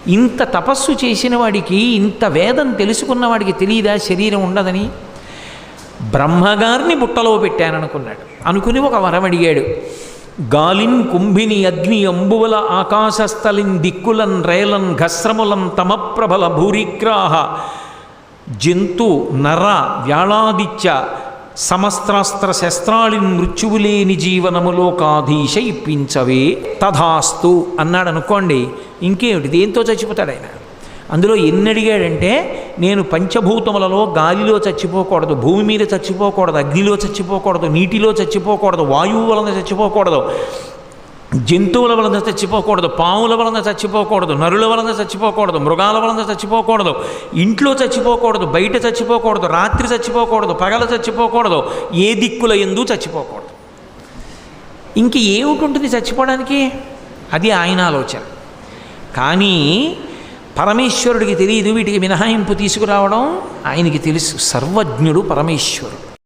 ఇంత తపస్సు చేసిన వాడికి, ఇంత వేదం తెలుసుకున్న వాడికి తెలియదా శరీరం ఉండదని? బ్రహ్మగారిని బుట్టలో పెట్టాననుకున్నాడు. అనుకుని ఒక వరం అడిగాడు. గాలిన్ కుంభిని అగ్ని అంబువల ఆకాశస్థలిన్ దిక్కులన్ రేలన్ ఘస్రములం తమప్రబల భూరిగ్రాహ జంతు నర వ్యాళాదిత్య సమస్త్రాస్త్ర శస్త్రాళిన్ మృత్యువులేని జీవనములో కాధీశ ఇప్పించవే తథాస్తు అన్నాడు అనుకోండి. ఇంకేమిటి, దేంతో చచ్చిపోతాడు ఆయన? అందులో ఎన్ని అడిగాడంటే, నేను పంచభూతములలో గాలిలో చచ్చిపోకూడదు, భూమి మీద చచ్చిపోకూడదు, అగ్నిలో చచ్చిపోకూడదు, నీటిలో చచ్చిపోకూడదు, వాయువు వలన చచ్చిపోకూడదు, జంతువుల వలన చచ్చిపోకూడదు, పాముల వలన చచ్చిపోకూడదు, నరుల వలన చచ్చిపోకూడదు, మృగాల వలన చచ్చిపోకూడదు, ఇంట్లో చచ్చిపోకూడదు, బయట చచ్చిపోకూడదు, రాత్రి చచ్చిపోకూడదు, పగల చచ్చిపోకూడదు, ఏ దిక్కుల యందు చచ్చిపోకూడదు. ఇంక ఏమిటి చచ్చిపోవడానికి? అది ఆయన ఆలోచన. కానీ పరమేశ్వరుడికి తెలియదు వీటికి మినహాయింపు తీసుకురావడం. ఆయనకి తెలుసు, సర్వజ్ఞుడు పరమేశ్వరుడు.